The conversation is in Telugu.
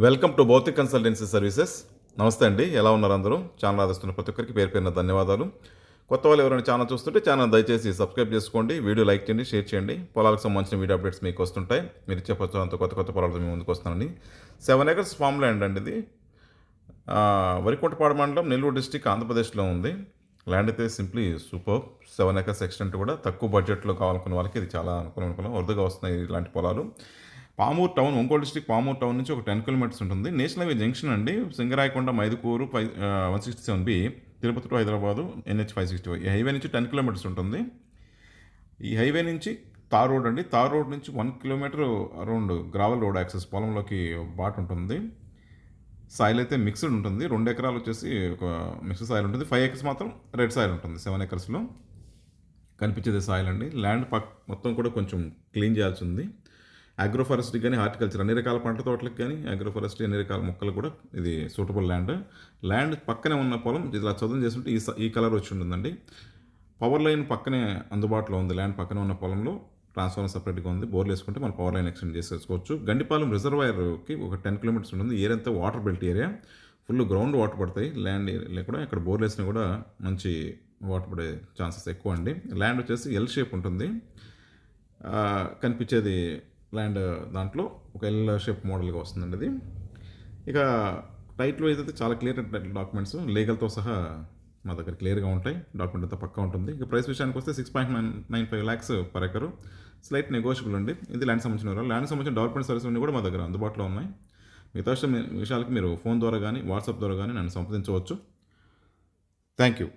Welcome to Bhautik consultancy services. నమస్తే అండి, ఎలా ఉన్నారు అందరూ? ఛానల్ ఆదరిస్తున్న ప్రతి ఒక్కరికి పేరు పేరున ధన్యవాదాలు. కొత్త వాళ్ళు ఎవరైనా ఛానల్ చూస్తుంటే ఛానల్ దయచేసి సబ్స్క్రైబ్ చేసుకోండి, వీడియో లైక్ చేయండి, షేర్ చేయండి. పొలాలకు సంబంధించిన వీడియో అప్డేట్స్ మీకు వస్తుంటాయి. మీరు ఇచ్చే అంత కొత్త పొలాలతో మేము ముందుకు వస్తానండి. 7 acres ఫామ్ ల్యాండ్ అండి ఇది. వరికుంటపాడు మండలం, నెల్లూరు డిస్టిక్, ఆంధ్రప్రదేశ్లో ఉంది. ల్యాండ్ అయితే సింప్లీ సూపర్. 7 acres ఎక్స్టెంట్ కూడా తక్కువ బడ్జెట్లో కావాలనుకున్న వాళ్ళకి ఇది చాలా అనుకూలం. వరదగా వస్తున్నాయి ఇలాంటి పొలాలు. Pamuru town, Ongole district Pamuru town నుంచి ఒక 10 kilometers ఉంటుంది. నేషనల్ హైవే జంక్షన్ అండి. Singarayakonda, Mydukur 167B, Tirupati to Hyderabad NH 565. ఈ హైవే నుంచి 10 kilometers ఉంటుంది. ఈ హైవే నుంచి తార్ రోడ్ అండి. తార్ రోడ్ నుంచి 1 kilometer around gravel road access, పొలంలోకి బాట్ ఉంటుంది. సాయిల్ అయితే మిక్స్డ్ ఉంటుంది. 2 acres వచ్చేసి ఒక మిక్స్డ్ సాయిల్ ఉంటుంది. 5 acres మాత్రం రెడ్ సాయిల్ ఉంటుంది. 7 acresలో కనిపించేది సాయిల్ అండి. ల్యాండ్ మొత్తం కూడా కొంచెం క్లీన్ చేయాల్సి ఉంది. అగ్రోఫారెస్ట్రీ కానీ, హార్టికల్చర్, అన్ని రకాల పంట తోటలకు కానీ, అగ్రోఫారెస్ట్రీ అన్ని రకాల మొక్కలు కూడా ఇది సూటబుల్ ల్యాండ్ పక్కనే ఉన్న పొలం ఇలా చదువు చేస్తుంటే ఈ కలర్ వచ్చి ఉంటుందండి. పవర్ లైన్ పక్కనే అందుబాటులో ఉంది. ల్యాండ్ పక్కనే ఉన్న పొలంలో ట్రాన్స్ఫార్మర్ సపరేట్గా ఉంది. బోర్లు వేసుకుంటే మనం పవర్ లైన్ ఎక్స్టెండ్ చేసేసుకోవచ్చు. గండిపాలెం రిజర్వాయర్కి ఒక 10 kilometers ఉంటుంది. ఏరియా అంతా water belt area, full ground water పడతాయి. ల్యాండ్ ఏరియా కూడా ఇక్కడ బోర్లు వేసినా కూడా మంచి వాటర్ పడే ఛాన్సెస్ ఎక్కువ అండి. ల్యాండ్ వచ్చేసి ఎల్ షేప్ ఉంటుంది. కనిపించేది ల్యాండ్ దాంట్లో ఒక ఎల్ షేప్ మోడల్గా వస్తుందండి అది. ఇక టైటిల్ వైజ్ అయితే చాలా క్లియర్ డాక్యుమెంట్స్, లీగల్తో సహా మా దగ్గర క్లియర్గా ఉంటాయి. డాక్యుమెంట్ అంతా పక్కా ఉంటుంది. ఇక ప్రైస్ విషయానికి వస్తే 6.95 lakhs per acre, slight negotiable అండి. ఇది ల్యాండ్ సంబంధించిన ల్యాండ్ సంబంధించిన డెవలప్మెంట్ సర్వీస్ అన్నీ కూడా మా దగ్గర అందుబాటులో ఉన్నాయి. మిగతా విషయాలకి మీరు ఫోన్ ద్వారా కానీ, వాట్సాప్ ద్వారా కానీ నన్ను సంప్రదించవచ్చు. Thank you.